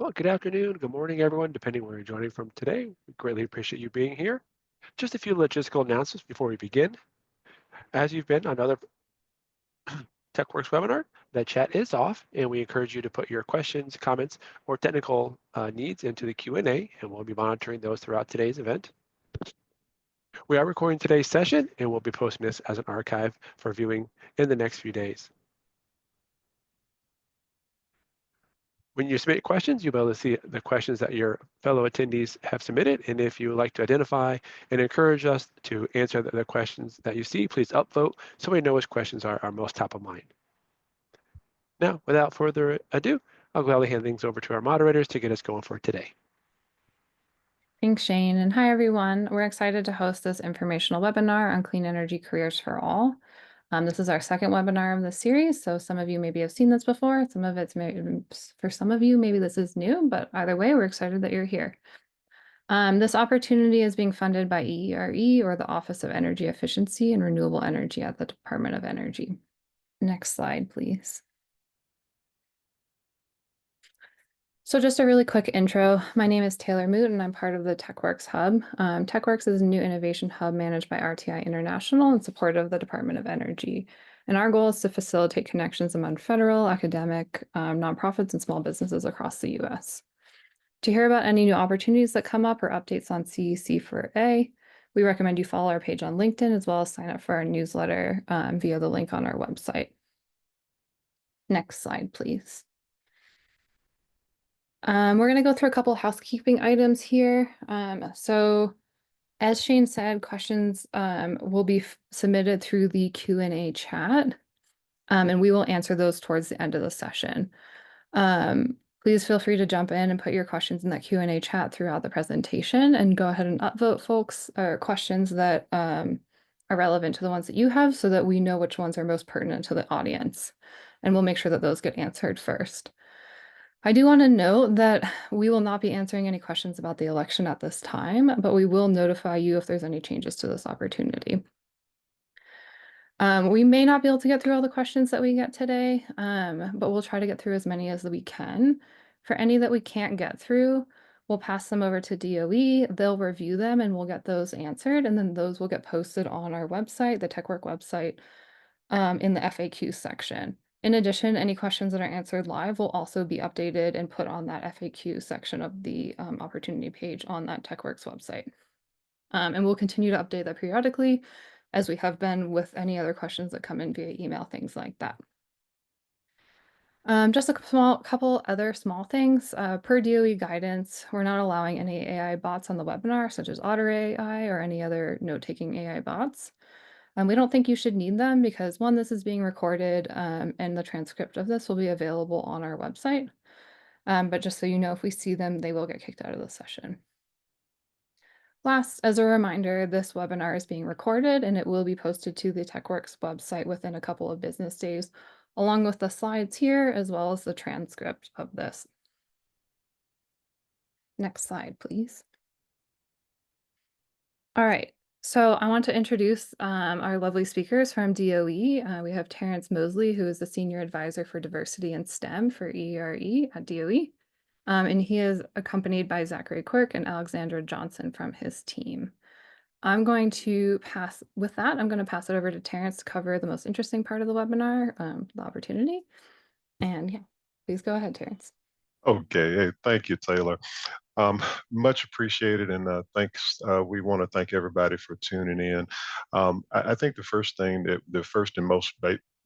Well, good afternoon, good morning, everyone, depending where you're joining from today. We greatly appreciate you being here. Just a few logistical announcements before we begin. As you've been on another TechWorks webinar, the chat is off, and we encourage you to put your questions, comments, or technical needs into the Q&A, and we'll be monitoring those throughout today's event. We are recording today's session, and we'll be posting this as an archive for viewing in the next few days. When you submit questions, you'll be able to see the questions that your fellow attendees have submitted. And if you would like to identify and encourage us to answer the questions that you see, please upvote so we know which questions are most top of mind. Now, without further ado, I'll gladly hand things over to our moderators to get us going for today. Thanks, Shane. And hi, everyone. We're excited to host this informational webinar on clean energy careers for all. This is our second webinar of the series, so some of you maybe have seen this before. For some of you, maybe this is new, but either way, we're excited that you're here. This opportunity is being funded by EERE, or the Office of Energy Efficiency and Renewable Energy at the Department of Energy. Next slide, please. So just a really quick intro. My name is Taylor Moot, and I'm part of the TechWorks Hub. TechWorks is a new innovation hub managed by RTI International in support of the Department of Energy. And our goal is to facilitate connections among federal, academic, nonprofits, and small businesses across the U.S. To hear about any new opportunities that come up or updates on CEC4A, we recommend you follow our page on LinkedIn, as well as sign up for our newsletter via the link on our website. Next slide, please. We're going to go through a couple of housekeeping items here. So as Shane said, questions will be submitted through the Q&A chat, and we will answer those towards the end of the session. Please feel free to jump in and put your questions in that Q&A chat throughout the presentation, and go ahead and upvote folks or questions that are relevant to the ones that you have, so that we know which ones are most pertinent to the audience. And we'll make sure that those get answered first. I do want to note that we will not be answering any questions about the election at this time, but we will notify you if there's any changes to this opportunity. We may not be able to get through all the questions that we get today, but we'll try to get through as many as we can. For any that we can't get through, we'll pass them over to DOE. They'll review them and we'll get those answered, and then those will get posted on our website, the TechWork website, in the FAQ section. In addition, any questions that are answered live will also be updated and put on that FAQ section of the opportunity page on that TechWorks website. And we'll continue to update that periodically, as we have been with any other questions that come in via email, things like that. Just a couple other small things. Per DOE guidance, we're not allowing any AI bots on the webinar, such as Otter AI or any other note-taking AI bots. We don't think you should need them because, one, this is being recorded, and the transcript of this will be available on our website. But just so you know, if we see them, they will get kicked out of the session. Last, as a reminder, this webinar is being recorded and it will be posted to the TechWorks website within a couple of business days, along with the slides here, as well as the transcript of this. Next slide, please. All right. So I want to introduce our lovely speakers from DOE. We have Terrence Mosley, who is the Senior Advisor for Diversity and STEM for EERE at DOE. And he is accompanied by Zachary Quirk and Alexandra Johnson from his team. I'm going to pass it over to Terrence to cover the most interesting part of the webinar, the opportunity. And yeah, please go ahead, Terrence. Okay, hey, thank you, Taylor. Much appreciated, and thanks. We want to thank everybody for tuning in. I think the first and most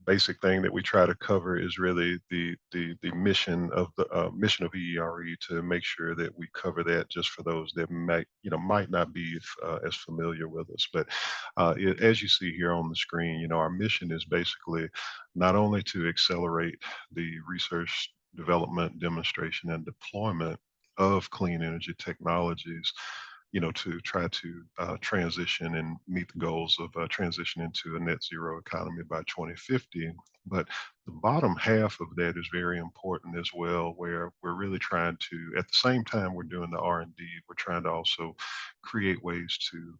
basic thing that we try to cover is really the mission of the mission of EERE, to make sure that we cover that, just for those that might not be as familiar with us. But as you see here on the screen, our mission is basically not only to accelerate the research, development, demonstration, and deployment of clean energy technologies, to try to transition and meet the goals of transition into a net zero economy by 2050. But the bottom half of that is very important as well, where we're really trying to, at the same time we're doing the R&D, we're trying to also create ways to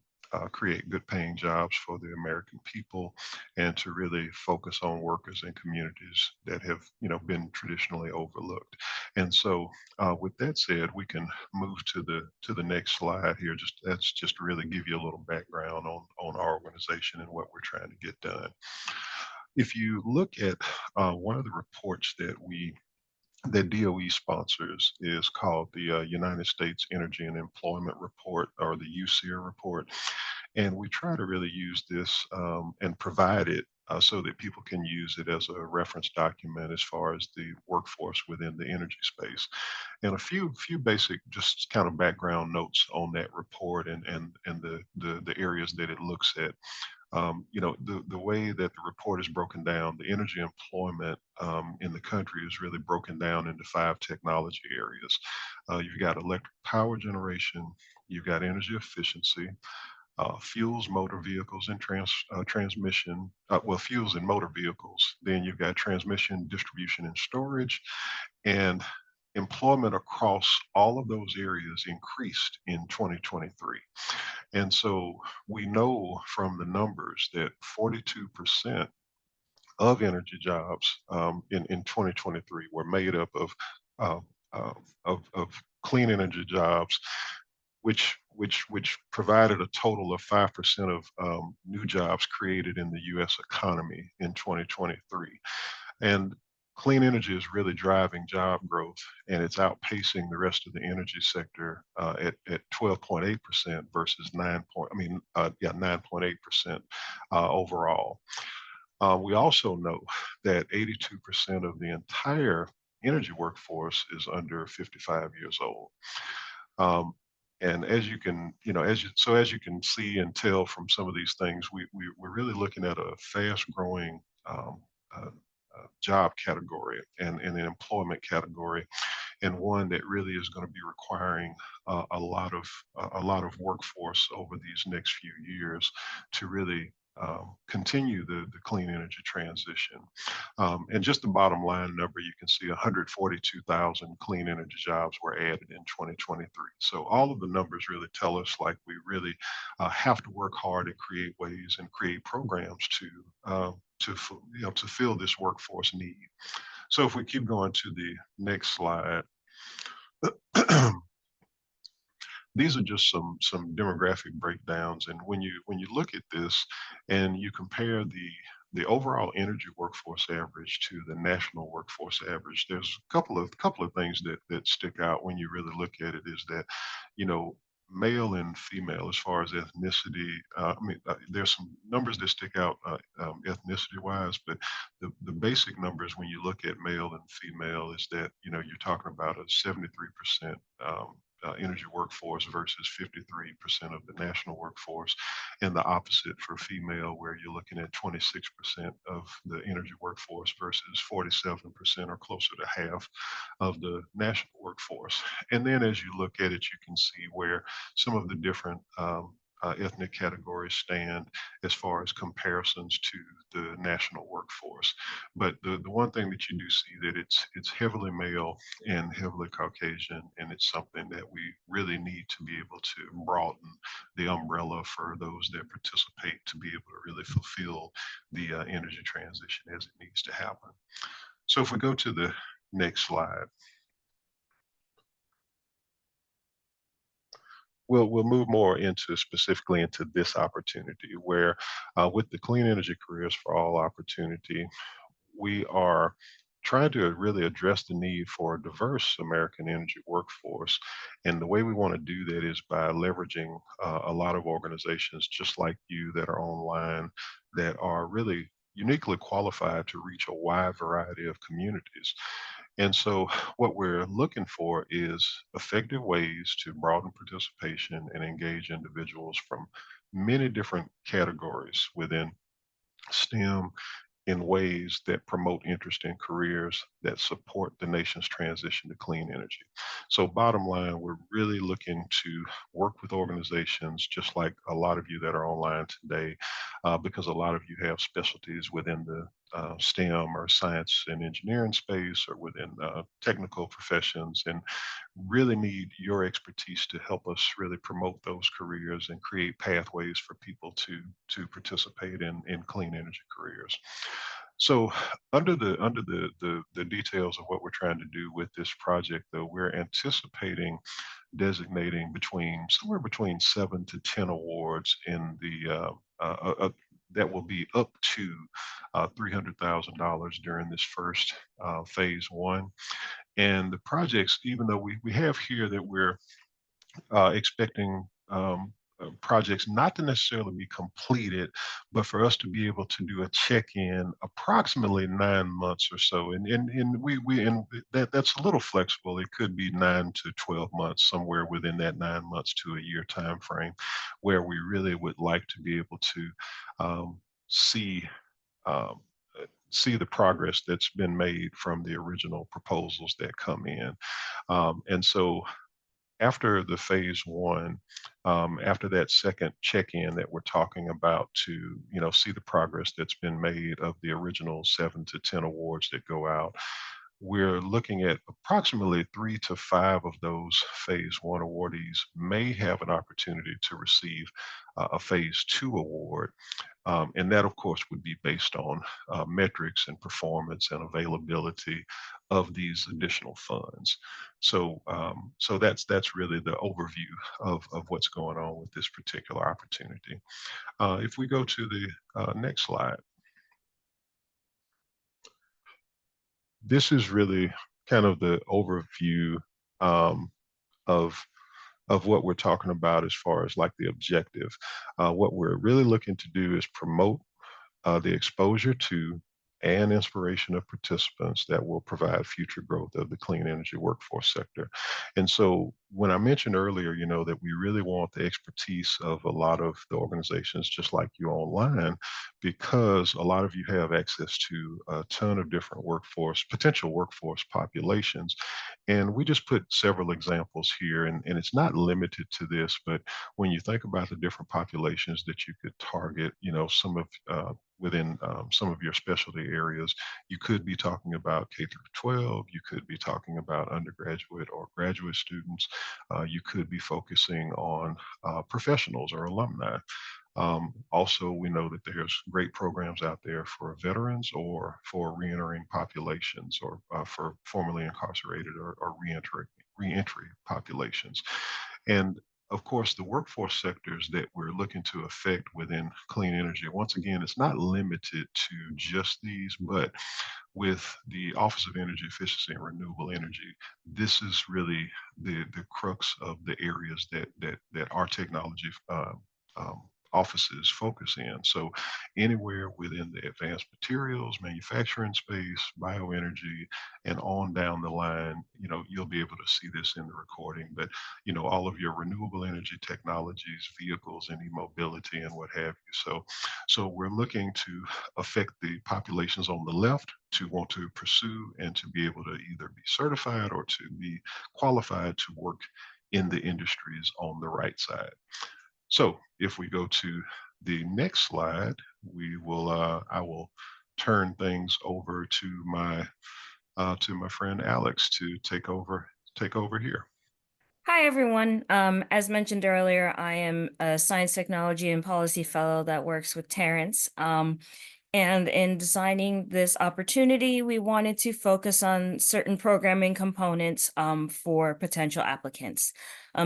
create good paying jobs for the American people, and to really focus on workers and communities that have, been traditionally overlooked. And so, with that said, we can move to the next slide here. That's just to really give you a little background on our organization and what we're trying to get done. If you look at one of the reports that DOE sponsors is called the United States Energy and Employment Report, or the USEER report. And we try to really use this and provide it so that people can use it as a reference document as far as the workforce within the energy space. And a few basic just kind of background notes on that report and the areas that it looks at. The way that the report is broken down, the energy employment in the country is really broken down into 5 technology areas. You've got electric power generation, you've got energy efficiency, fuels, motor vehicles, and transmission. Well, fuels and motor vehicles. Then you've got transmission, distribution, and storage. And employment across all of those areas increased in 2023. And so we know from the numbers that 42% of energy jobs in 2023 were made up uh, of clean energy jobs, which provided a total of 5% of new jobs created in the U.S. economy in 2023. And clean energy is really driving job growth, and it's outpacing the rest of the energy sector at 12.8% versus 9.8% overall. We also know that 82% of the entire energy workforce is under 55 years old. And as you can, as you can see and tell from some of these things, we're really looking at a fast growing job category and an employment category, and one that really is going to be requiring a lot of workforce over these next few years to really continue the clean energy transition. And just the bottom line number, you can see 142,000 clean energy jobs were added in 2023. So all of the numbers really tell us, like, we really have to work hard and create ways and create programs to fill this workforce need. So if we keep going to the next slide. These are just some demographic breakdowns, and when you look at this and you compare the overall energy workforce average to the national workforce average, there's a couple of things that stick out when you really look at it. Is that, male and female, as far as ethnicity, there's some numbers that stick out ethnicity wise, but the basic numbers when you look at male and female is that, you're talking about a 73% energy workforce versus 53% of the national workforce, and the opposite for female, where you're looking at 26% of the energy workforce versus 47%, or closer to half of the national workforce. And then as you look at it, you can see where some of the different ethnic categories stand as far as comparisons to the national workforce. But the one thing that you do see, that it's heavily male and heavily Caucasian, and it's something that we really need to be able to broaden the umbrella for those that participate to be able to really fulfill the energy transition as it needs to happen. So if we go to the next slide. We'll move more specifically into this opportunity, where with the Clean Energy Careers for All opportunity, we are trying to really address the need for a diverse American energy workforce. And the way we want to do that is by leveraging a lot of organizations just like you that are online, that are really uniquely qualified to reach a wide variety of communities. And so what we're looking for is effective ways to broaden participation and engage individuals from many different categories within STEM, in ways that promote interest in careers that support the nation's transition to clean energy. So bottom line, we're really looking to work with organizations just like a lot of you that are online today, because a lot of you have specialties within the STEM or science and engineering space or within technical professions, and really need your expertise to help us really promote those careers and create pathways for people to participate in clean energy careers. So under the details of what we're trying to do with this project, though, we're anticipating designating somewhere between 7 to 10 awards in the that will be up to $300,000 during this first phase one. And the projects, even though we have here that we're expecting projects not to necessarily be completed, but for us to be able to do a check-in approximately 9 months or so. And that's a little flexible. It could be 9 to 12 months, somewhere within that 9 months to a year time frame, where we really would like to be able to see um, see the progress that's been made from the original proposals that come in. And so after the phase one, after that second check-in that we're talking about to, see the progress that's been made of the original 7 to 10 awards that go out, we're looking at approximately 3 to 5 of those phase one awardees may have an opportunity to receive a phase two award. And that, of course, would be based on metrics and performance and availability of these additional funds. So that's really the overview of what's going on with this particular opportunity. If we go to the next slide, this is really kind of the overview um, of of what we're talking about as far as like the objective. What we're really looking to do is promote the exposure to and inspiration of participants that will provide future growth of the clean energy workforce sector. And so when I mentioned earlier, that we really want the expertise of a lot of the organizations just like you online, because a lot of you have access to a ton of different potential workforce populations. And we just put several examples here, and it's not limited to this, but when you think about the different populations that you could target, some of within some of your specialty areas, you could be talking about K through 12, you could be talking about undergraduate or graduate students, you could be focusing on professionals or alumni. Also, we know that there's great programs out there for veterans or for reentering populations, or for formerly incarcerated or reentry populations. And of course, the workforce sectors that we're looking to affect within clean energy, once again, it's not limited to just these, but with the Office of Energy Efficiency and Renewable Energy, this is really the crux of the areas that our technology um, offices focus in. So anywhere within the advanced materials, manufacturing space, bioenergy, and on down the line, you'll be able to see this in the recording, but all of your renewable energy technologies, vehicles, and e-mobility and what have you. So we're looking to affect the populations on the left to want to pursue and to be able to either be certified or to be qualified to work in the industries on the right side. So if we go to the next slide, I will turn things over to my friend Alex to take over here. Hi, everyone. As mentioned earlier, I am a science, technology, and policy fellow that works with Terrence. And in designing this opportunity, we wanted to focus on certain programming components for potential applicants.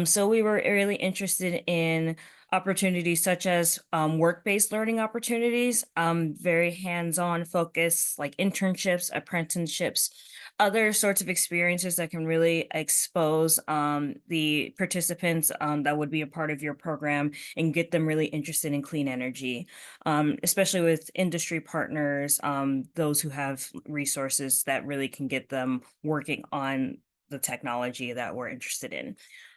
So we were really interested in opportunities such as work-based learning opportunities, very hands-on focus like internships, apprenticeships, other sorts of experiences that can really expose the participants that would be a part of your program and get them really interested in clean energy, especially with industry partners, those who have resources that really can get them working on the technology that we're interested in.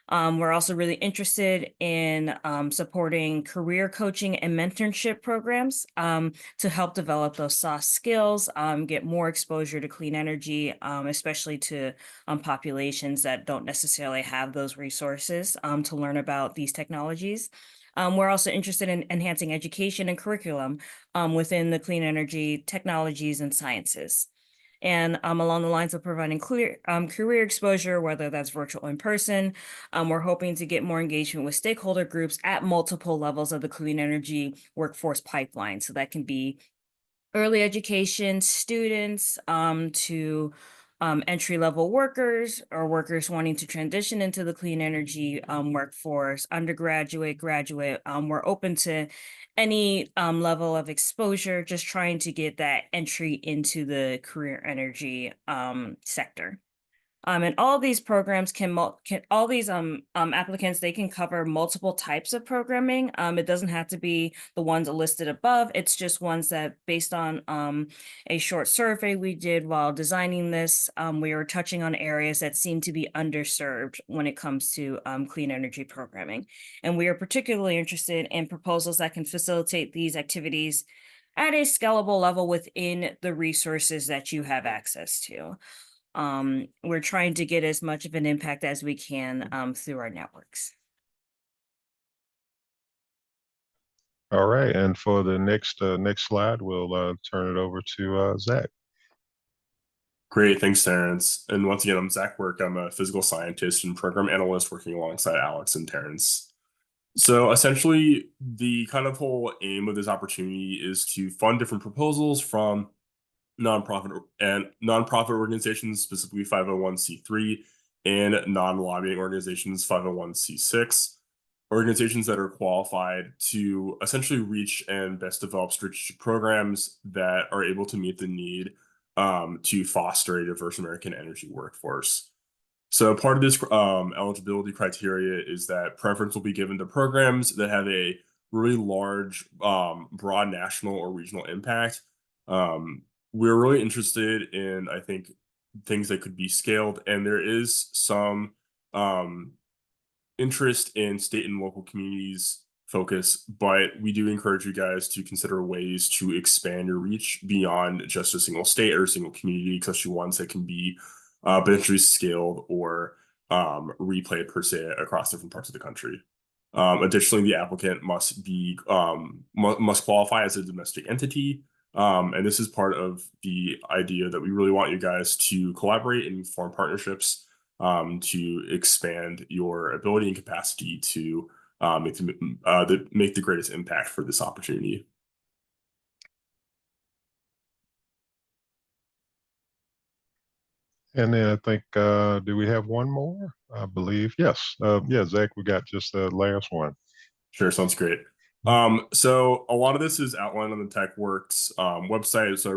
We're also really interested in supporting career coaching and mentorship programs to help develop those soft skills, get more exposure to clean energy, especially to populations that don't necessarily have those resources to learn about these technologies. We're also interested in enhancing education and curriculum within the clean energy technologies and sciences. And along the lines of providing clear career exposure, whether that's virtual or in person, we're hoping to get more engagement with stakeholder groups at multiple levels of the clean energy workforce pipeline. So that can be early education students to entry-level workers or workers wanting to transition into the clean energy workforce, undergraduate, graduate. We're open to any level of exposure, just trying to get that entry into the career energy sector. And all these programs can all these applicants, they can cover multiple types of programming. It doesn't have to be the ones listed above. It's just ones that, based on a short survey we did while designing this, we were touching on areas that seem to be underserved when it comes to clean energy programming. And we are particularly interested in proposals that can facilitate these activities at a scalable level within the resources that you have access to. We're trying to get as much of an impact as we can through our networks. All right, and for the next slide, we'll turn it over to Zach. Great, thanks, Terrence. And once again, I'm Zach Work. I'm a physical scientist and program analyst working alongside Alex and Terrence. So essentially, the kind of whole aim of this opportunity is to fund different proposals from nonprofit organizations, specifically 501c3, and non-lobbying organizations, 501c6, organizations that are qualified to essentially reach and best develop strategic programs that are able to meet the need to foster a diverse American energy workforce. So part of this eligibility criteria is that preference will be given to programs that have a really large, broad national or regional impact. We're really interested in, I think, things that could be scaled, and there is some interest in state and local communities focus, but we do encourage you guys to consider ways to expand your reach beyond just a single state or a single community, especially ones that can be potentially scaled or replayed per se across different parts of the country. Additionally, the applicant must be must qualify as a domestic entity. And this is part of the idea that we really want you guys to collaborate and form partnerships to expand your ability and capacity to make the greatest impact for this opportunity. And then I think, do we have one more? I believe, yes. Yeah, Zach, we got just the last one. Sure, sounds great. So a lot of this is outlined on the TWX website, so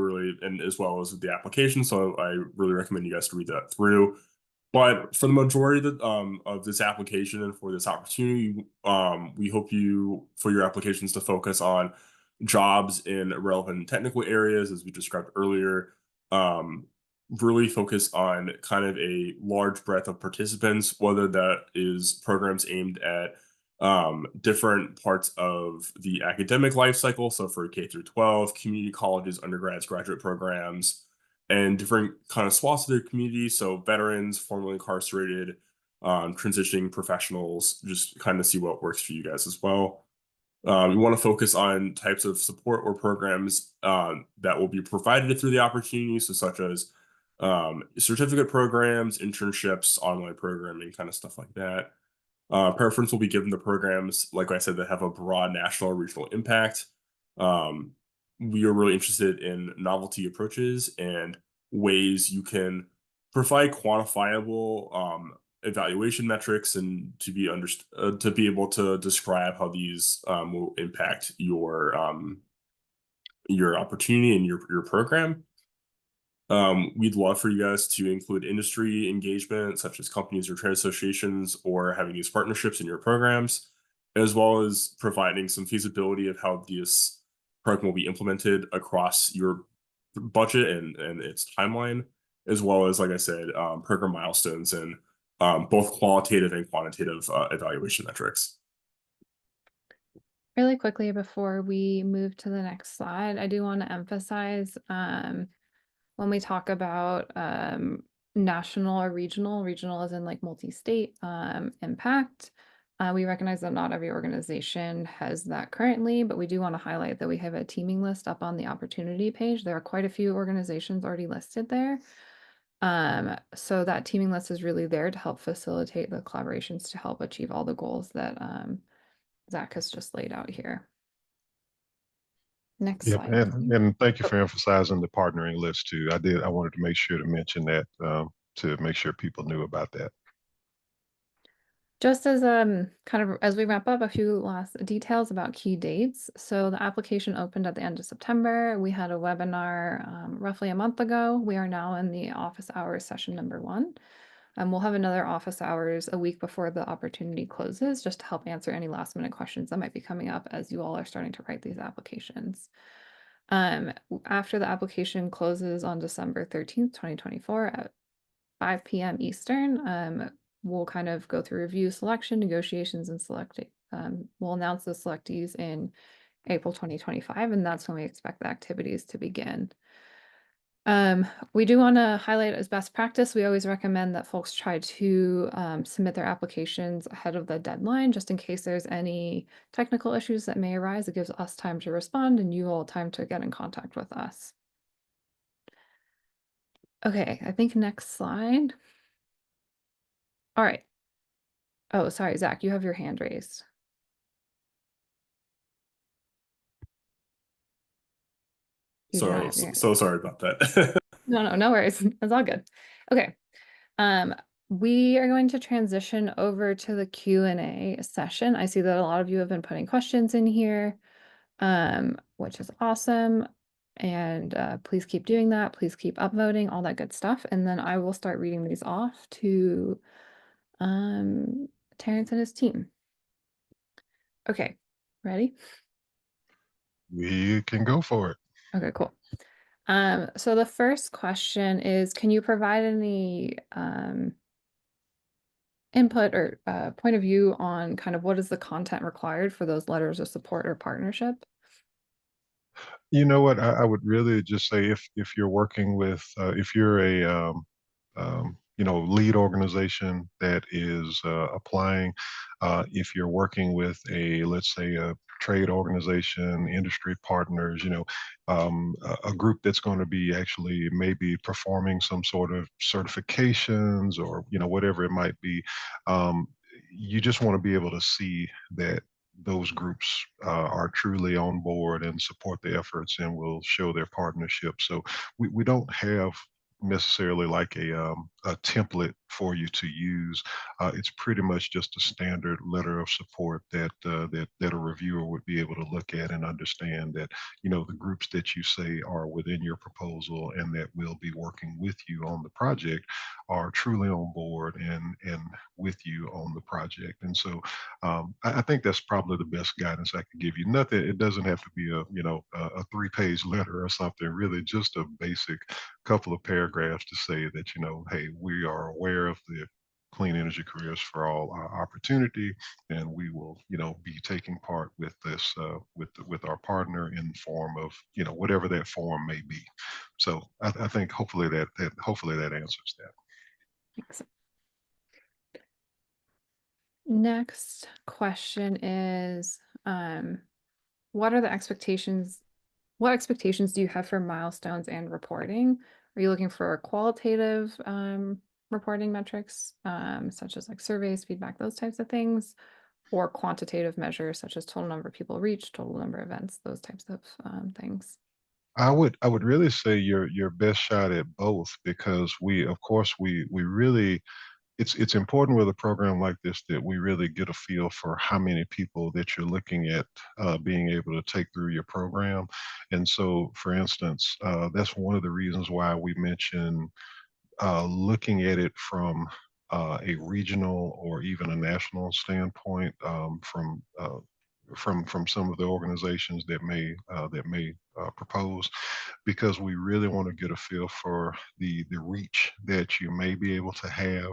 and as well as the application. So I really recommend you guys to read that through. But for the majority of this application and for this opportunity, we hope for your applications to focus on jobs in relevant technical areas, as we described earlier. Really focus on kind of a large breadth of participants, whether that is programs aimed at different parts of the academic life cycle. So for K through 12, community colleges, undergrads, graduate programs, and different kind of swaths of their community. So veterans, formerly incarcerated, transitioning professionals, just kind of see what works for you guys as well. We want to focus on types of support or programs that will be provided through the opportunity, so such as certificate programs, internships, online programming, kind of stuff like that. Preference will be given to programs, like I said, that have a broad national or regional impact. We are really interested in novelty approaches and ways you can provide quantifiable evaluation metrics and to be able to describe how these will impact your opportunity and your program. We'd love for you guys to include industry engagement, such as companies or trade associations, or having these partnerships in your programs, as well as providing some feasibility of how this program will be implemented across your budget and its timeline, as well as, like I said, program milestones and both qualitative and quantitative evaluation metrics. Really quickly before we move to the next slide, I do want to emphasize when we talk about national or regional is in like multi-state impact. We recognize that not every organization has that currently, but we do want to highlight that we have a teaming list up on the opportunity page. There are quite a few organizations already listed there. So that teaming list is really there to help facilitate the collaborations to help achieve all the goals that Zach has just laid out here. Next Yep, slide. and thank you Oh. for emphasizing the partnering list too. I wanted to make sure to mention that to make sure people knew about that. Just as kind of as we wrap up, a few last details about key dates. So the application opened at the end of September. We had a webinar roughly a month ago. We are now in the office hours session number 1. We'll have another office hours a week before the opportunity closes, just to help answer any last minute questions that might be coming up as you all are starting to write these applications. After the application closes on December 13th, 2024 at 5 p.m. Eastern, we'll kind of go through review, selection, negotiations, and selecting. We'll announce the selectees in April 2025, and that's when we expect the activities to begin. We do want to highlight as best practice, we always recommend that folks try to submit their applications ahead of the deadline, just in case there's any technical issues that may arise. It gives us time to respond and you all time to get in contact with us. Okay, I think next slide. All right. Oh, sorry, Zach, you have your hand raised. You do not Sorry, have your hand so sorry about that. No worries. It's all good. Okay. We are going to transition over to the Q&A session. I see that a lot of you have been putting questions in here, which is awesome. And please keep doing that. Please keep upvoting, all that good stuff. And then I will start reading these off to Terrence and his team. Okay, ready? We can go for it. Okay, cool. So the first question is, can you provide any input or point of view on kind of what is the content required for those letters of support or partnership? You know what? I would really just say if you're working with if you're a lead organization that is applying, if you're working with let's say a trade organization, industry partners, a group that's going to be actually maybe performing some sort of certifications or whatever it might be, you just want to be able to see that those groups are truly on board and support the efforts and will show their partnership. So we don't have necessarily like a template for you to use. It's pretty much just a standard letter of support that a reviewer would be able to look at and understand that the groups that you say are within your proposal and that will be working with you on the project are truly on board and with you on the project. And so I think that's probably the best guidance I could give you. Nothing, it doesn't have to be a 3-page letter or something, really just a basic couple of paragraphs to say that, hey, we are aware of the Clean Energy Careers for All opportunity, and we will, be taking part with this, with our partner in the form of, whatever that form may be. So I think hopefully that answers that. Thanks. Next question is, what are the expectations? What expectations do you have for milestones and reporting? Are you looking for qualitative reporting metrics, such as like surveys, feedback, those types of things, or quantitative measures such as total number of people reached, total number of events, those types of things? I would really say your best shot at both, because of course we really, it's important with a program like this that we really get a feel for how many people that you're looking at being able to take through your program. And so, for instance, that's one of the reasons why we mention looking at it from a regional or even a national standpoint, from some of the organizations that may propose, because we really want to get a feel for the reach that you may be able to have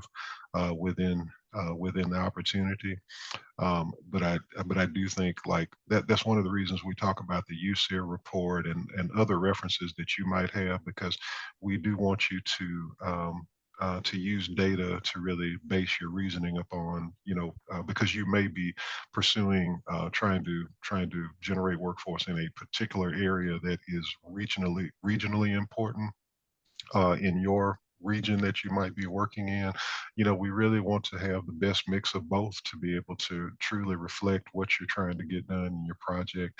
within the opportunity. But I do think like that's one of the reasons we talk about the USER report and other references that you might have, because we do want you to to use data to really base your reasoning upon, because you may be pursuing trying to generate workforce in a particular area that is regionally important in your region that you might be working in. We really want to have the best mix of both to be able to truly reflect what you're trying to get done in your project.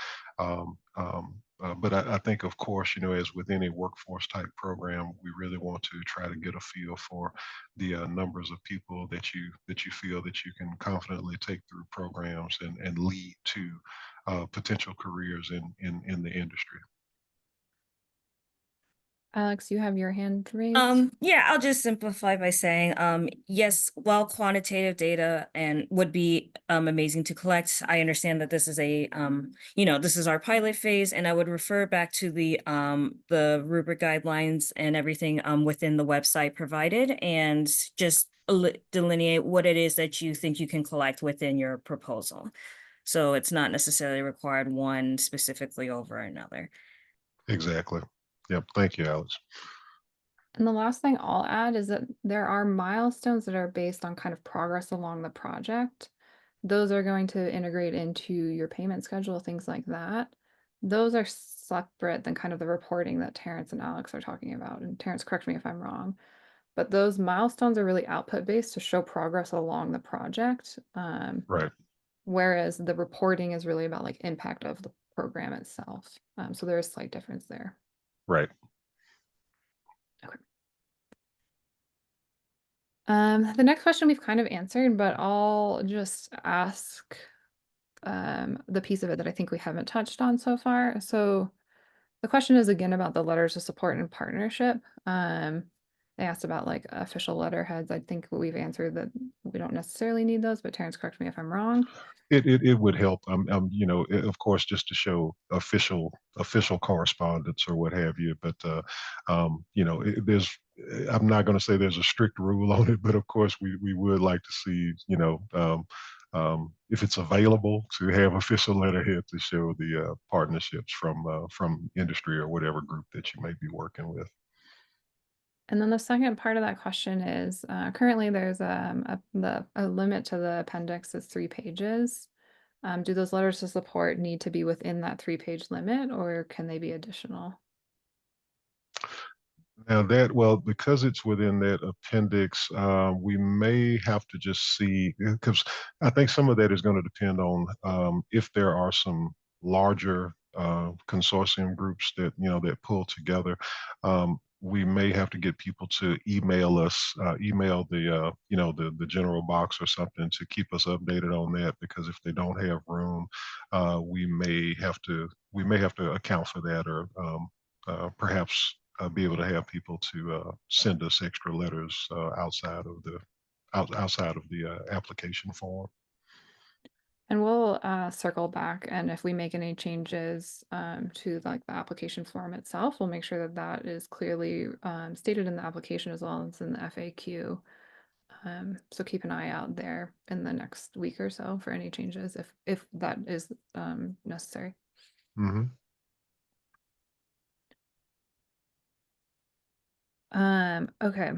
But I think, of course, as with any workforce type program, we really want to try to get a feel for the numbers of people that you feel that you can confidently take through programs and lead to potential careers in the industry. Alex, you have your hand raised. Yeah, I'll just simplify by saying, yes, while quantitative data and would be amazing to collect, I understand that this is this is our pilot phase, and I would refer back to the rubric guidelines and everything within the website provided, and just delineate what it is that you think you can collect within your proposal. So it's not necessarily required one specifically over another. Exactly. Yep. Thank you, Alex. And the last thing I'll add is that there are milestones that are based on kind of progress along the project. Those are going to integrate into your payment schedule, things like that. Those are separate than kind of the reporting that Terrence and Alex are talking about. And Terrence, correct me if I'm wrong, but those milestones are really output based to show progress along the project. Right. Whereas the reporting is really about like impact of the program itself. So there is a slight difference there. Right. Okay. The next question we've kind of answered, but I'll just ask the piece of it that I think we haven't touched on so far. So the question is again about the letters of support and partnership. They asked about like official letterheads. I think we've answered that we don't necessarily need those, but Terrence, correct me if I'm wrong. It would help, of course, just to show official correspondence or what have you. But I'm not going to say there's a strict rule on it, but of course we would like to see, if it's available, to have official letterhead to show the partnerships from industry or whatever group that you may be working with. And then the second part of that question is currently there's a limit to the appendix is 3 pages. Do those letters of support need to be within that 3-page limit, or can they be additional? Now because it's within that appendix, we may have to just see, because I think some of that is going to depend on if there are some larger consortium groups that pull together. We may have to get people to email us, email the general box or something to keep us updated on that, because if they don't have room, we may have to account for that, or perhaps be able to have people to send us extra letters outside of the application form. And we'll circle back, and if we make any changes to like the application form itself, we'll make sure that that is clearly stated in the application as well as in the FAQ. So keep an eye out there in the next week or so for any changes if that is necessary. Mm-hmm. Okay.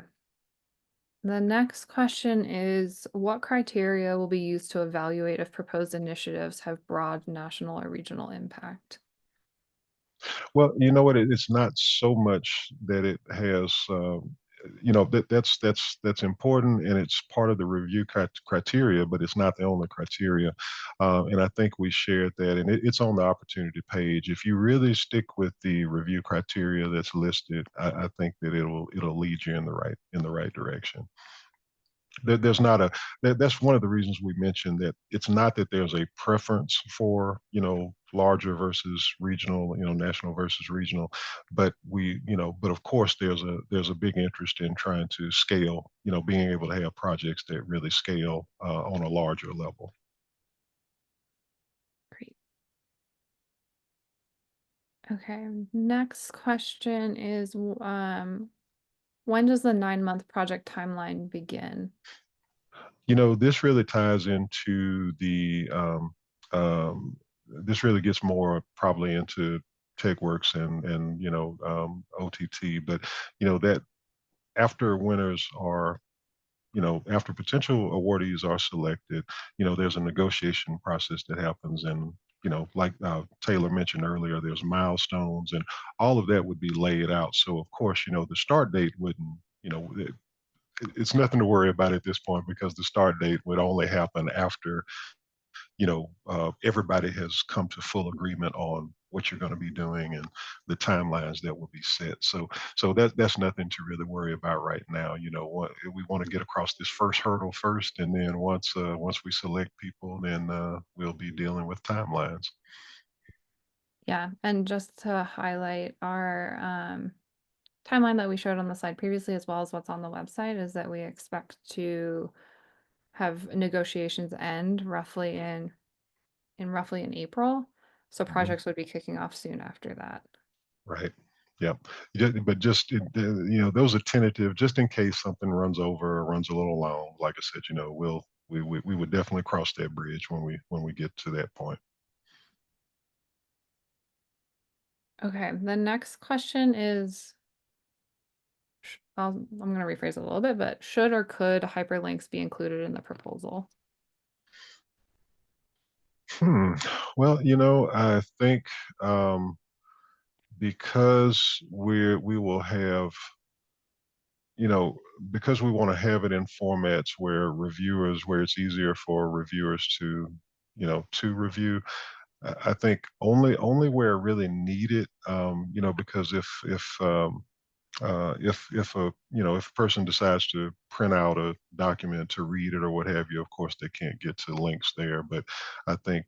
The next question is, what criteria will be used to evaluate if proposed initiatives have broad national or regional impact? Well, you know what? It's not so much that it has. That's important, and it's part of the review criteria, but it's not the only criteria. And I think we shared that, and it's on the opportunity page. If you really stick with the review criteria that's listed, I think that it'll lead you in the right direction. There's not that's one of the reasons we mentioned that it's not that there's a preference for larger versus regional, national versus regional, but but of course there's a big interest in trying to scale, being able to have projects that really scale on a larger level. Great. Okay, next question is when does the 9-month project timeline begin? This really ties into this really gets more probably into TechWorks and OTT, but that after winners are, after potential awardees are selected, there's a negotiation process that happens. And, like Taylor mentioned earlier, there's milestones and all of that would be laid out. So, of course, the start date wouldn't, it's nothing to worry about at this point because the start date would only happen after everybody has come to full agreement on what you're going to be doing and the timelines that will be set. So that's nothing to really worry about right now. We want to get across this first hurdle first, and then once we select people, then we'll be dealing with timelines. Yeah, and just to highlight our timeline that we showed on the slide previously, as well as what's on the website, is that we expect to have negotiations end roughly in April. So projects would be kicking off soon after that. Right. Yeah. But just those are tentative, just in case something runs over or runs a little long. Like I said, we would definitely cross that bridge when we get to that point. Okay, the next question is, I'm going to rephrase it a little bit, but should or could hyperlinks be included in the proposal? Well, I think because we will have, because we want to have it in formats where it's easier for reviewers to, to review. I think only where really needed, because if a person decides to print out a document to read it or what have you, of course they can't get to links there. But I think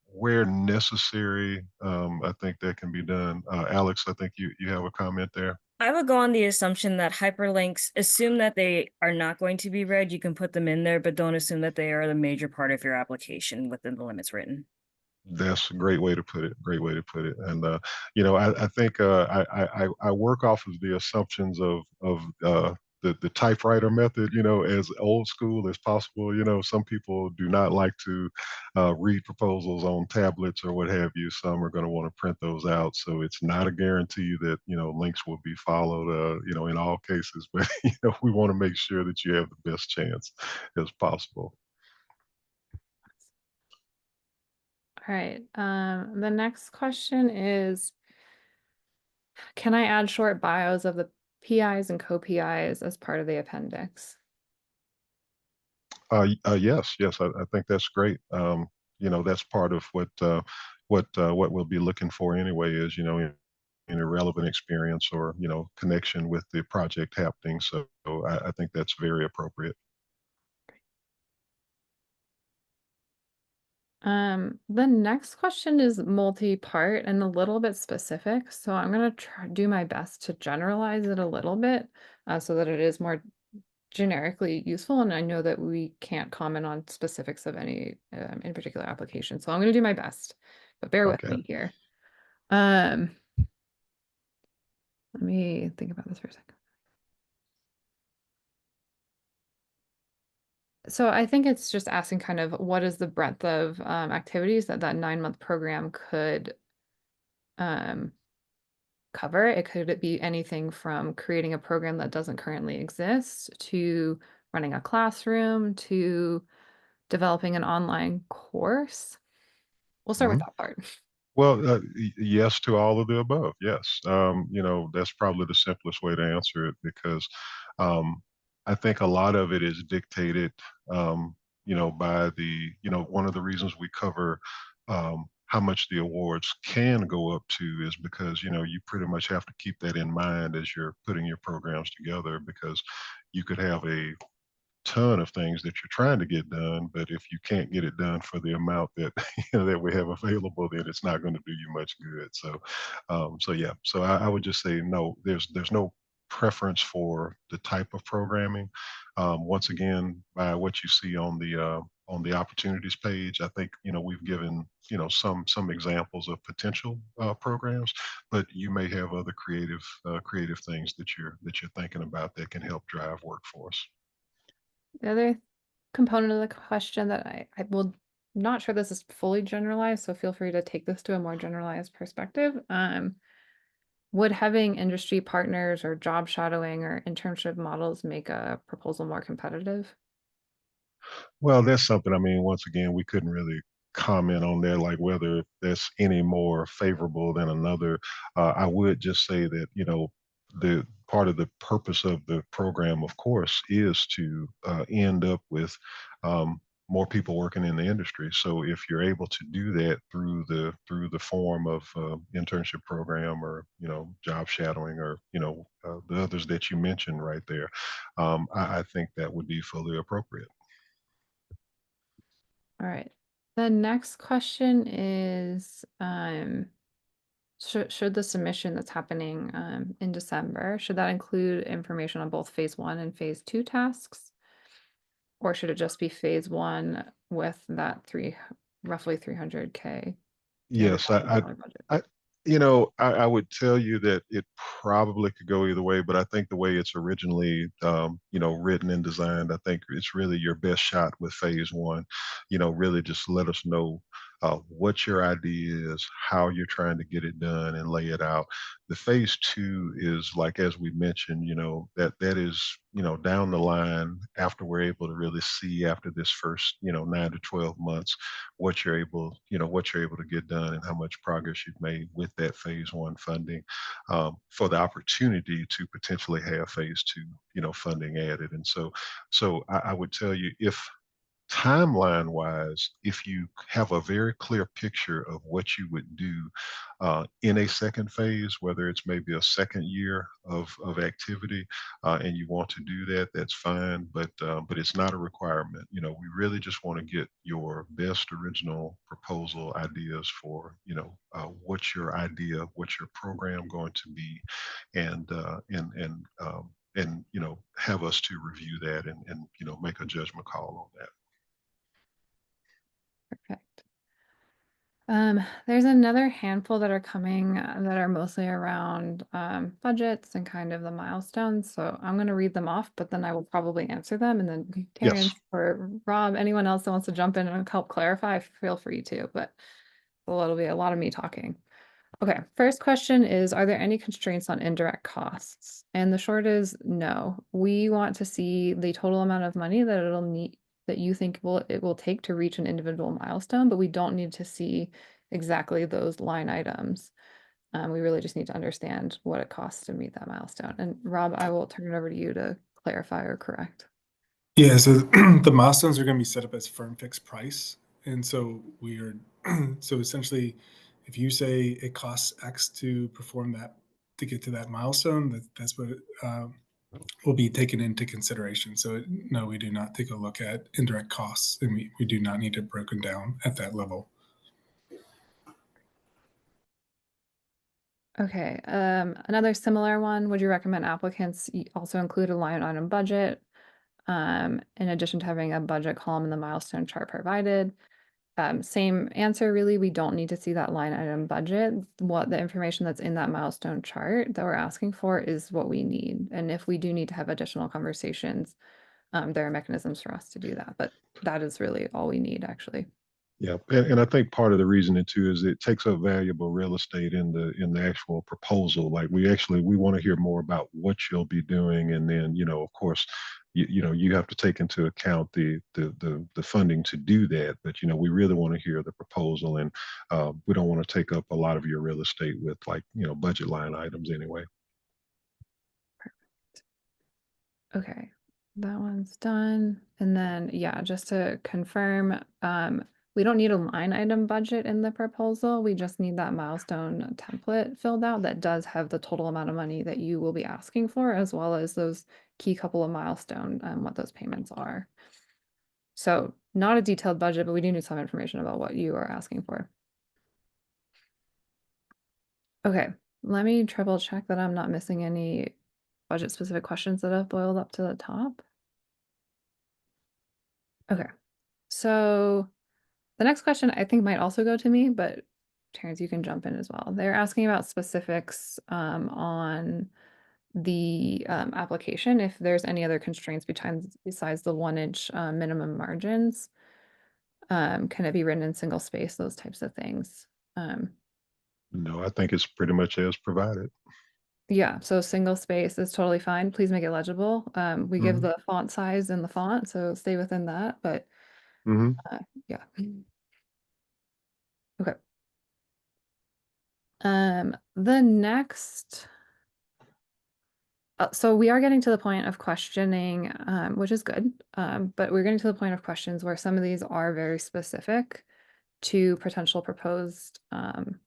where necessary, I think that can be done. Alex, I think you have a comment there. I would go on the assumption that hyperlinks, assume that they are not going to be read. You can put them in there, but don't assume that they are the major part of your application within the limits written. That's a great way to put it. Great way to put it. And I think I work off of the assumptions of the typewriter method. As old school as possible. Some people do not like to read proposals on tablets or what have you. Some are going to want to print those out. So it's not a guarantee that links will be followed. In all cases, but we want to make sure that you have the best chance as possible. All right. The next question is, can I add short bios of the PIs and co-PIs as part of the appendix? Yes, I think that's great. That's part of what we'll be looking for anyway is, any relevant experience or, connection with the project happening. So I think that's very appropriate. The next question is multi-part and a little bit specific. So I'm going to do my best to generalize it a little bit so that it is more generically useful. And I know that we can't comment on specifics of any in particular application. So I'm going to do my best, but bear with me here. Let me think about this for a second. So I think it's just asking kind of what is the breadth of activities that 9-month program could cover. It could be anything from creating a program that doesn't currently exist to running a classroom to developing an online course. We'll start with that part. Well, yes to all of the above. Yes. That's probably the simplest way to answer it because I think a lot of it is dictated, by one of the reasons we cover how much the awards can go up to is because, you pretty much have to keep that in mind as you're putting your programs together because you could have a ton of things that you're trying to get done, but if you can't get it done for the amount that that we have available, then it's not going to do you much good. So yeah. So I would just say no. There's no preference for the type of programming. Once again, by what you see on the opportunities page, I think we've given some examples of potential programs, but you may have other creative things that you're thinking about that can help drive workforce. The other component of the question that I will not sure this is fully generalized, so feel free to take this to a more generalized perspective. would having industry partners or job shadowing or internship models make a proposal more competitive? Well, that's something, I mean, once again, we couldn't really comment on that, like whether that's any more favorable than another. I would just say that, the part of the purpose of the program, of course, is to end up with more people working in the industry. So if you're able to do that through the form of internship program, or job shadowing, or the others that you mentioned right there, I think that would be fully appropriate. All right. The next question is, should the submission that's happening in December, should that include information on both phase 1 and phase 2 tasks? Or should it just be phase 1 with that roughly 300K? Yes, $300,000 budget? I would tell you that it probably could go either way, but I think the way it's originally, written and designed, I think it's really your best shot with phase 1. Really just let us know what your idea is, how you're trying to get it done, and lay it out. The phase 2 is, like, as we mentioned, that is, down the line, after we're able to really see, after this first, 9 to 12 months, what you're able to get done and how much progress you've made with that phase 1 funding, for the opportunity to potentially have phase 2, funding added. And so I would tell you, if timeline wise, if you have a very clear picture of what you would do in a second phase, whether it's maybe a second year of activity, and you want to do that, that's fine. But it's not a requirement. We really just want to get your best original proposal ideas for what's your idea, what's your program going to be, and have us to review that, and make a judgment call on that. Perfect. There's another handful that are coming that are mostly around budgets and kind of the milestones. So I'm going to read them off, but then I will probably answer them. And then Terrence or Rob, anyone else that wants to jump in and help clarify, feel free to. But it'll be a lot of me talking. Okay, first question is, are there any constraints on indirect costs? And the short is no. We want to see the total amount of money that it'll need, that you think it will take to reach an individual milestone, but we don't need to see exactly those line items. We really just need to understand what it costs to meet that milestone. And Rob, I will turn it over to you to clarify or correct. Yeah, so the milestones are going to be set up as firm fixed price. And so we are, so essentially, if you say it costs X to perform that, to get to that milestone, that's what will be taken into consideration. So no, we do not take a look at indirect costs, and we do not need it broken down at that level. Okay, another similar one, would you recommend applicants also include a line item budget? In addition to having a budget column in the milestone chart provided? Same answer, really, we don't need to see that line item budget. What the information that's in that milestone chart that we're asking for is what we need. And if we do need to have additional conversations, there are mechanisms for us to do that, but that is really all we need, actually. Yeah, and I think part of the reasoning too is it takes up valuable real estate in the actual proposal. Like, we want to hear more about what you'll be doing, and then of course, you have to take into account the funding to do that. But we really want to hear the proposal, and we don't want to take up a lot of your real estate with, like, budget line items anyway. Okay, that one's done. And then, yeah, just to confirm, we don't need a line item budget in the proposal. We just need that milestone template filled out that does have the total amount of money that you will be asking for, as well as those key couple of milestone, what those payments are. So not a detailed budget, but we do need some information about what you are asking for. Okay, let me triple check that I'm not missing any budget specific questions that have boiled up to the top. Okay, so the next question I think might also go to me, but Terrence, you can jump in as well. They're asking about specifics on the application, if there's any other constraints besides the 1-inch minimum margins. Can it be written in single space, those types of things? No, I think it's pretty much as provided. Yeah, so single space is totally fine. Please make it legible. We give Mhm. the font size and the font, so stay within that, but Mhm. yeah. Okay. The next, so we are getting to the point of questioning, which is good. But we're getting to the point of questions where some of these are very specific to potential proposed, um,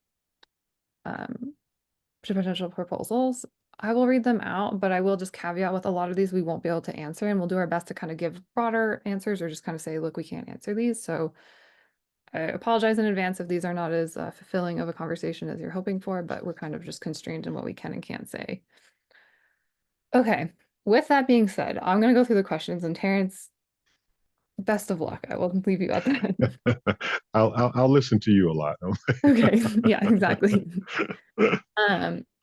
to potential proposals. I will read them out, but I will just caveat with a lot of these we won't be able to answer, and we'll do our best to kind of give broader answers or just kind of say, look, we can't answer these. So I apologize in advance if these are not as fulfilling of a conversation as you're hoping for, but we're kind of just constrained in what we can and can't say. Okay, with that being said, I'm going to go through the questions, and Terrence, best of luck. I will leave you at that. I'll listen to you a lot. Okay, yeah, exactly.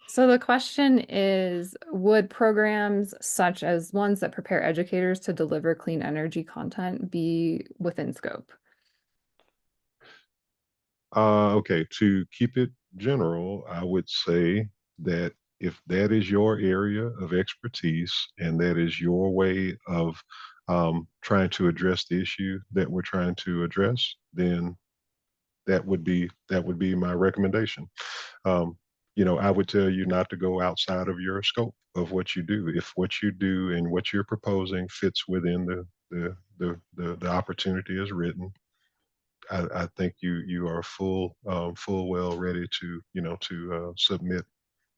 So the question is, would programs such as ones that prepare educators to deliver clean energy content be within scope? Okay, to keep it general, I would say that if that is your area of expertise and that is your way of trying to address the issue that we're trying to address, then that would be my recommendation. Um, I would tell you not to go outside of your scope of what you do. If what you do and what you're proposing fits within the opportunity as written, I think you are full well ready to submit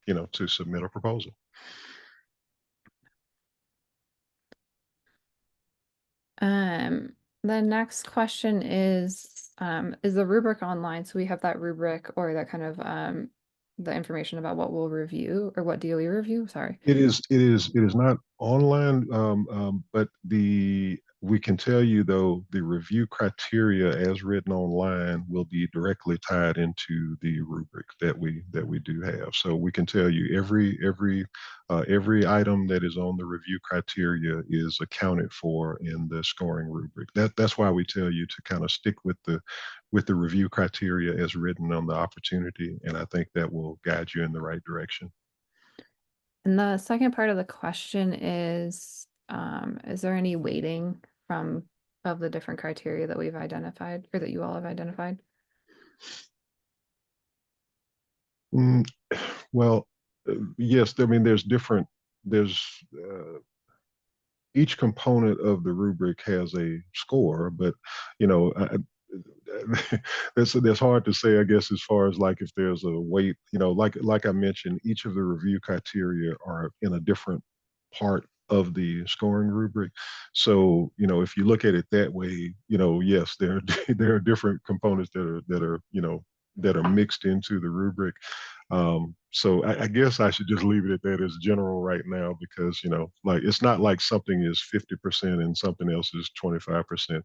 a proposal. The next question is the rubric online? So we have that rubric or that kind of the information about what we'll review or what DOE review. Sorry. It is not online, but we can tell you though the review criteria as written online will be directly tied into the rubric that we do have. So we can tell you every item that is on the review criteria is accounted for in the scoring rubric. That's why we tell you to kind of stick with the review criteria as written on the opportunity, and I think that will guide you in the right direction. And the second part of the question is there any weighting of the different criteria that we've identified or that you all have identified? Mm, well, yes, I mean, there's each component of the rubric has a score, but you know, that's hard to say, I guess, as far as like if there's a weight, like I mentioned, each of the review criteria are in a different part of the scoring rubric. So, if you look at it that way, yes, there there are different components that are mixed into the rubric. So I guess I should just leave it at that as general right now because, like it's not like something is 50% and something else is 25%.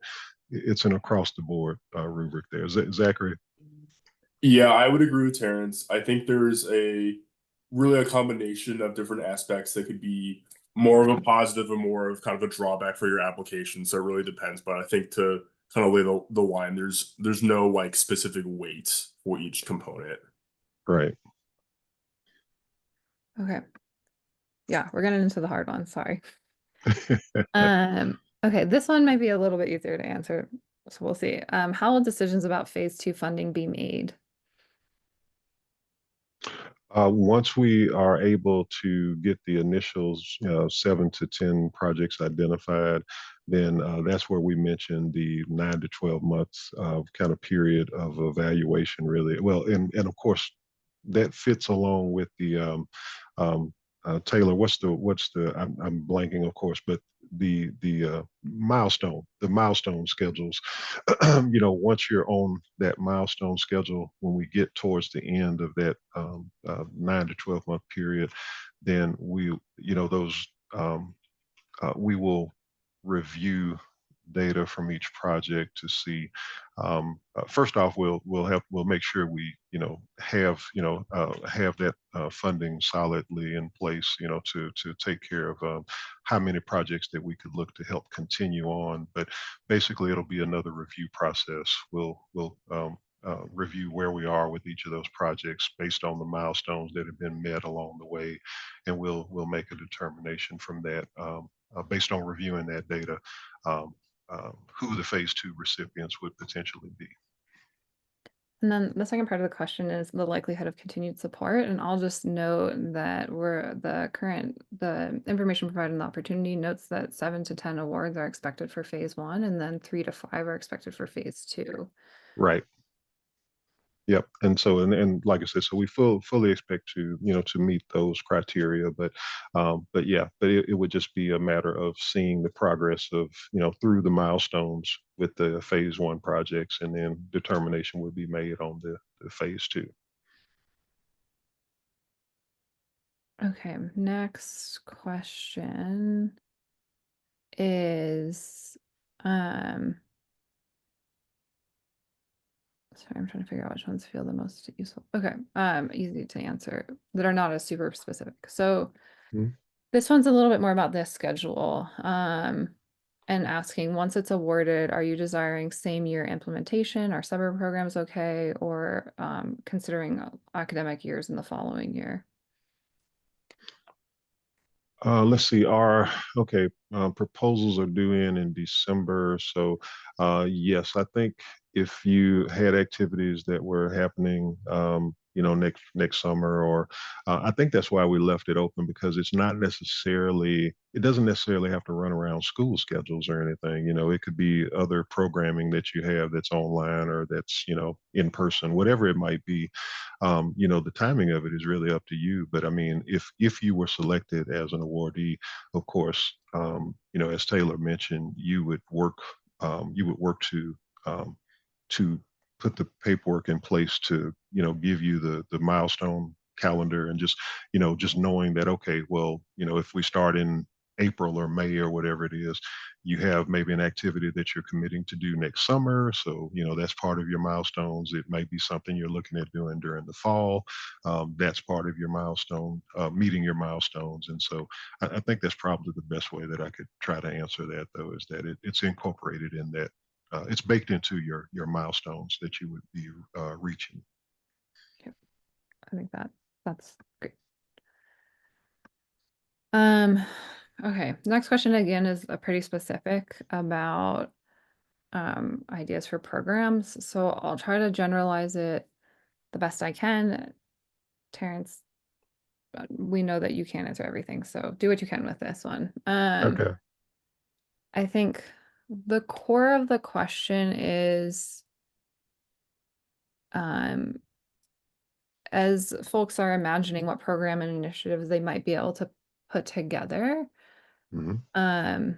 It's an across the board rubric there. Zachary? Yeah, I would agree with Terrence. I think there's really a combination of different aspects that could be more of a positive and more of kind of a drawback for your application. So it really depends. But I think to kind of lay the line, there's no like specific weight for each component. Right. Okay. Yeah, we're getting into the hard one. Sorry. Okay, this one might be a little bit easier to answer. So we'll see. How will decisions about phase 2 funding be made? Once we are able to get the initials, 7 to 10 projects identified, then that's where we mentioned the 9 to 12 months kind of period of evaluation, really. Well, and of course, that fits along with the Taylor. I'm blanking, of course, but the milestone schedules. Once you're on that milestone schedule, when we get towards the end of that 9 to 12 month period, then we will review data from each project to see. First off, we'll make sure we have that funding solidly in place, to take care of how many projects that we could look to help continue on. But basically, it'll be another review process. We'll review where we are with each of those projects based on the milestones that have been met along the way, and we'll make a determination from that based on reviewing that data, um, who the phase 2 recipients would potentially be. And then the second part of the question is the likelihood of continued support. And I'll just note that the information provided in the opportunity notes that 7 to 10 awards are expected for phase 1, and then 3 to 5 are expected for phase 2. Right. Yep. And so, and like I said, so we fully expect to, to meet those criteria, but yeah, but it would just be a matter of seeing the progress of, through the milestones with the phase 1 projects, and then determination would be made on the phase 2. Okay, next question is, sorry, I'm trying to figure out which ones feel the most useful. Okay, easy to answer that are not as super specific. So Mhm. this one's a little bit more about this schedule. And asking, once it's awarded, are you desiring same year implementation? Are suburb programs okay? Or considering academic years in the following year? Let's see, our proposals are due in December. So yes, I think if you had activities that were happening, next summer, or I think that's why we left it open, because it doesn't necessarily have to run around school schedules or anything. It could be other programming that you have that's online or that's, in person, whatever it might be. The timing of it is really up to you. But I mean, if you were selected as an awardee, of course, as Taylor mentioned, you would work um, to put the paperwork in place to, give you the milestone calendar, and just knowing that, okay, well, if we start in April or May or whatever it is, you have maybe an activity that you're committing to do next summer. So, that's part of your milestones. It might be something you're looking at doing during the fall. That's part of your milestone, meeting your milestones. And so I think that's probably the best way that I could try to answer that, though, is that it's incorporated in that. It's baked into your milestones that you would be reaching. Yep. I think that's great. Okay, next question again is a pretty specific about ideas for programs. So I'll try to generalize it the best I can. Terrence, we know that you can't answer everything, so do what you can with this one. Okay. I think the core of the question is, as folks are imagining what program and initiatives they might be able to put together, Mm-hmm.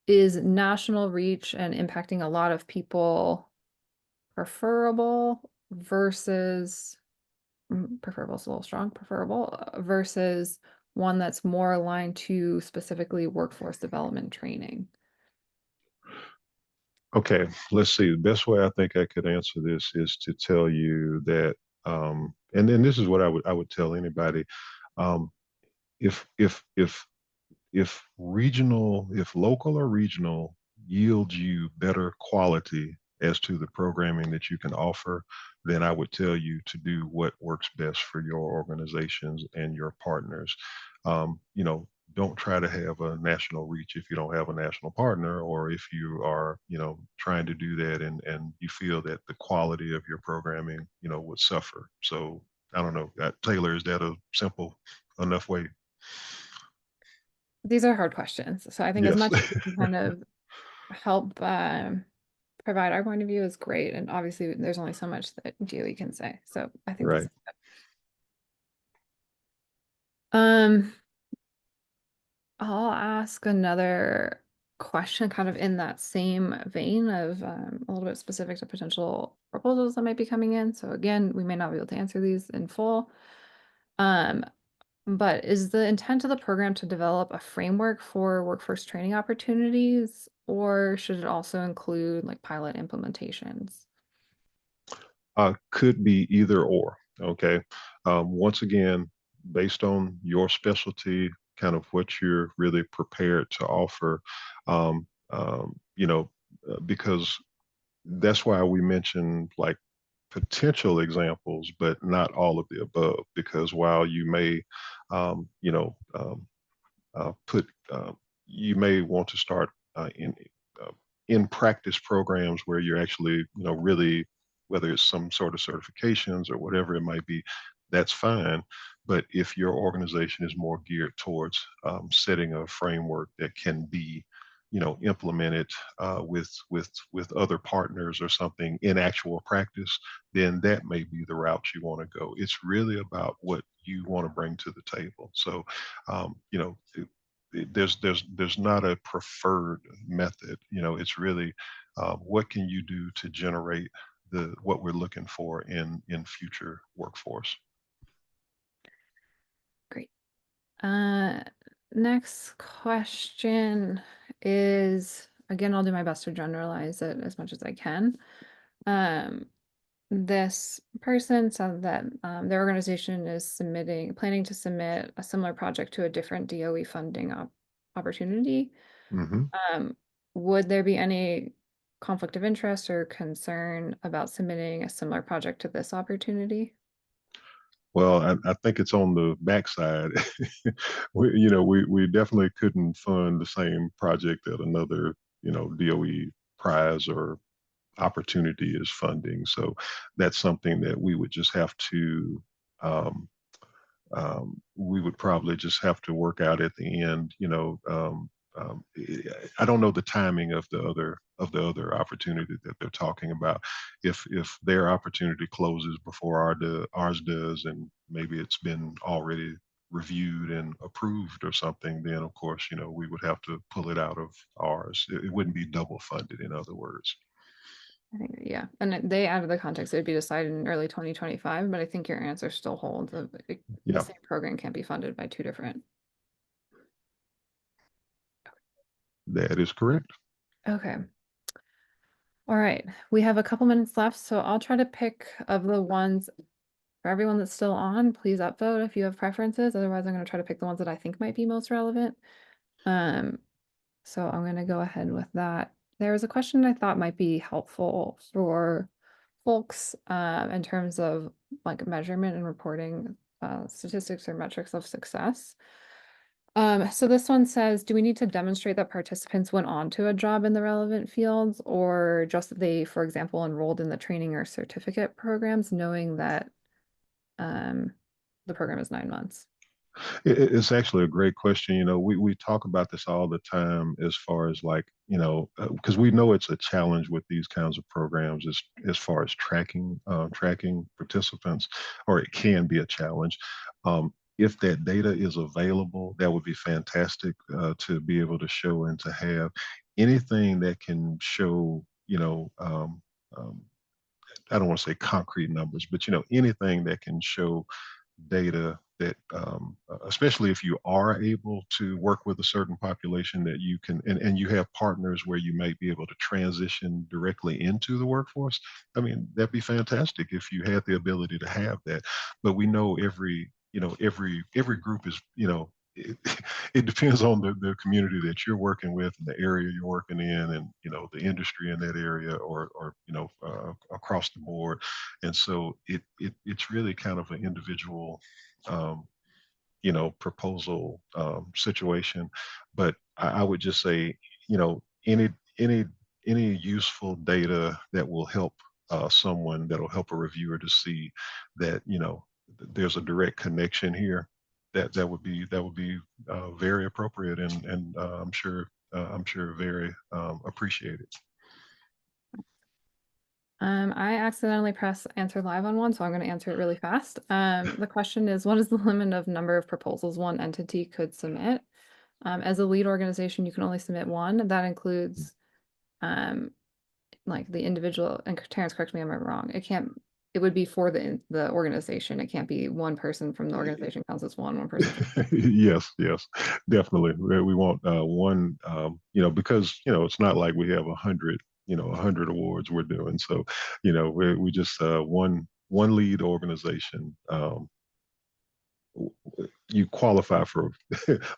is national reach and impacting a lot of people preferable versus preferable is a little strong, preferable versus one that's more aligned to specifically workforce development training? Okay, let's see. The best way I think I could answer this is to tell you that, and then this is what I would tell anybody. Um, if local or regional yields you better quality as to the programming that you can offer, then I would tell you to do what works best for your organizations and your partners. Don't try to have a national reach if you don't have a national partner, or if you are, trying to do that and you feel that the quality of your programming, would suffer. So I don't know, Taylor, is that a simple enough way? These are hard questions. So I think as Yes. much as we can kind of help provide our point of view is great. And obviously there's only so much that GOE can say. So I think this Right. is good. I'll ask another question kind of in that same vein of a little bit specific to potential proposals that might be coming in. So again, we may not be able to answer these in full. But is the intent of the program to develop a framework for workforce training opportunities, or should it also include like pilot implementations? Could be either or. Okay. Once again, based on your specialty, kind of what you're really prepared to offer, um, um, you know, because that's why we mentioned like potential examples, but not all of the above, because while you may, you know, put, you may want to start uh, in practice programs where you're actually, you know, really, whether it's some sort of certifications or whatever it might be, that's fine. But if your organization is more geared towards setting a framework that can be, you know, implemented with other partners or something in actual practice, then that may be the route you want to go. It's really about what you want to bring to the table. So, you know, there's not a preferred method. You know, it's really what can you do to generate the what we're looking for in future workforce. Great. Next question is, again, I'll do my best to generalize it as much as I can. This person said that their organization is planning to submit a similar project to a different DOE funding opportunity. Mm-hmm. Would there be any conflict of interest or concern about submitting a similar project to this opportunity? Well, I think it's on the backside. You know, we definitely couldn't fund the same project that another, you know, DOE prize or opportunity is funding. So that's something that we would just have to, um, we would probably just have to work out at the end. You know, I don't know the timing of the other opportunity that they're talking about. If their opportunity closes before ours does, and maybe it's been already reviewed and approved or something, then of course, you know, we would have to pull it out of ours. It wouldn't be double funded, in other words. I think, yeah, and they added the context, it would be decided in early 2025, but I think your answer still holds. The Yeah, same program can't be funded by two different. that is correct. Okay. All right, we have a couple minutes left, so I'll try to pick of the ones for everyone that's still on. Please upvote if you have preferences. Otherwise, I'm going to try to pick the ones that I think might be most relevant. So I'm going to go ahead with that. There was a question I thought might be helpful for folks in terms of like measurement and reporting statistics or metrics of success. So this one says, do we need to demonstrate that participants went on to a job in the relevant fields, or just that they, for example, enrolled in the training or certificate programs, knowing that the program is 9 months? It's actually a great question. You know, we talk about this all the time as far as like, you know, because we know it's a challenge with these kinds of programs as far as tracking participants, or it can be a challenge. If that data is available, that would be fantastic to be able to show and to have anything that can show, you know, I don't want to say concrete numbers, but you know, anything that can show data that, especially if you are able to work with a certain population that you can, and you have partners where you might be able to transition directly into the workforce. I mean, that'd be fantastic if you had the ability to have that. But we know every group is, you know, it depends on the community that you're working with and the area you're working in, and you know the industry in that area, or you know across the board. And so it's really kind of an individual you know proposal situation. But I would just say, you know, any any useful data that will help someone, that'll help a reviewer to see that, you know, there's a direct connection here, that would be very appropriate, and I'm sure very appreciated. I accidentally pressed answer live on one, so I'm going to answer it really fast. The question is, what is the limit of number of proposals one entity could submit? As a lead organization, you can only submit one. That includes like the individual, and Terrence, correct me if I'm wrong. It would be for the organization. It can't be one person from the organization counts as one person. Yes, yes, definitely. We want one, you know, because you know it's not like we have 100, you know, 100 awards we're doing. So, you know, we just one lead organization. You qualify for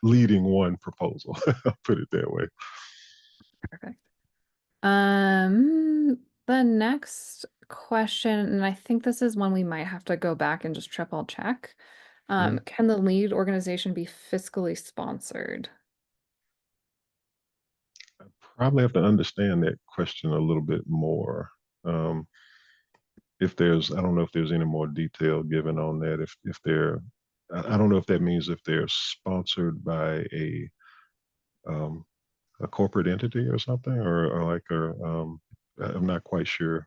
leading one proposal. I'll put it that way. Perfect. the next question, and I think this is one we might have to go back and just triple check. Can the lead organization be fiscally sponsored? Probably have to understand that question a little bit more. If there's, I don't know if there's any more detail given on that. If they're, I don't know if that means if they're sponsored by a corporate entity or something, or I'm not quite sure.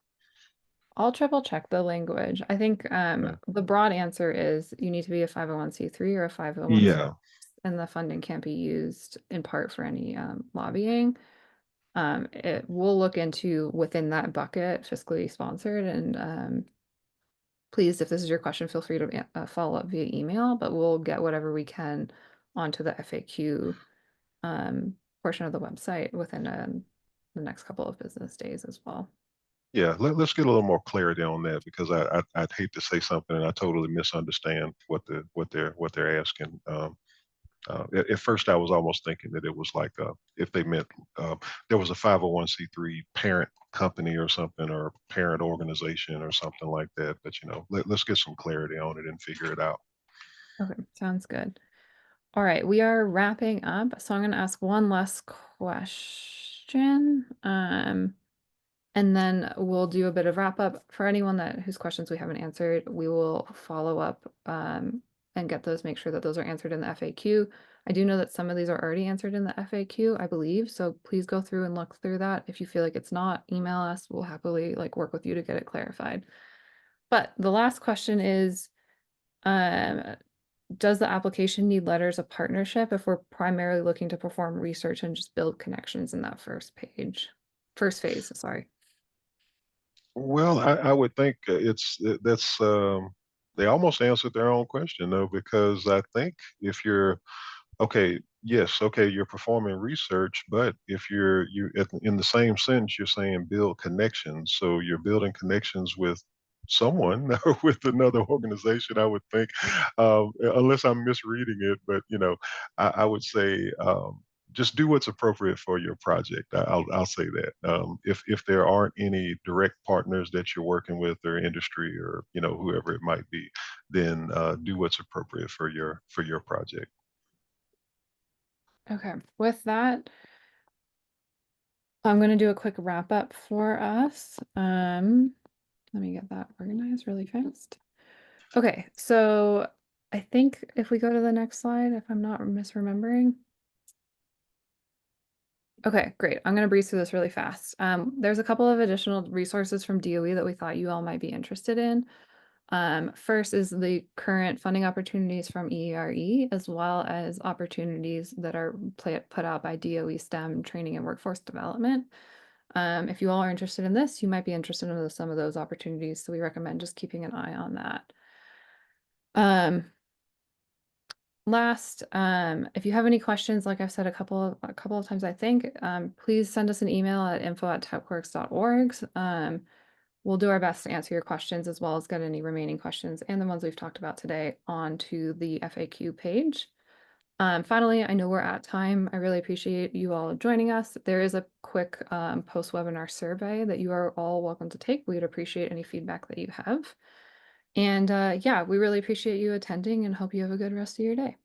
I'll triple check the language. I think Yeah. the broad answer is you need to be a 501c3 or a 501c, Yeah. and the funding can't be used in part for any lobbying. We'll look into within that bucket fiscally sponsored, and please, if this is your question, feel free to follow up via email, but we'll get whatever we can onto the FAQ portion of the website within the next couple of business days as well. Yeah, let's get a little more clarity on that because I'd hate to say something and I totally misunderstand what they're asking. At first, I was almost thinking that it was like if they meant there was a 501c3 parent company or something or parent organization or something like that. But let's get some clarity on it and figure it out. Okay, sounds good. All right, we are wrapping up, so I'm going to ask one last question, and then we'll do a bit of wrap up. For anyone whose questions we haven't answered, we will follow up and get those, make sure that those are answered in the FAQ. I do know that some of these are already answered in the FAQ, I believe, so please go through and look through that. If you feel like it's not, email us. We'll happily work with you to get it clarified. But the last question is, does the application need letters of partnership if we're primarily looking to perform research and just build connections in that first phase, sorry. Well, I would think that's they almost answered their own question though, because I think if you're okay, yes, okay, you're performing research, but if in the same sense, you're saying build connections. So you're building connections with someone or with another organization, I would think, unless I'm misreading it. But I would say just do what's appropriate for your project. I'll say that. If there aren't any direct partners that you're working with or industry or whoever it might be, then do what's appropriate for your project. Okay, with that, I'm going to do a quick wrap up for us. Let me get that organized really fast. Okay, so I think if we go to the next slide, if I'm not misremembering. Okay, great. I'm going to breeze through this really fast. There's a couple of additional resources from DOE that we thought you all might be interested in. First is the current funding opportunities from EERE, as well as opportunities that are put out by DOE STEM Training and Workforce Development. If you all are interested in this, you might be interested in some of those opportunities, so we recommend just keeping an eye on that. Last, if you have any questions, like I've said a couple of times, I think, please send us an email at info@techworks.org. We'll do our best to answer your questions as well as get any remaining questions and the ones we've talked about today onto the FAQ page. Finally, I know we're at time. I really appreciate you all joining us. There is a quick post-webinar survey that you are all welcome to take. We'd appreciate any feedback that you have. And yeah, we really appreciate you attending and hope you have a good rest of your day.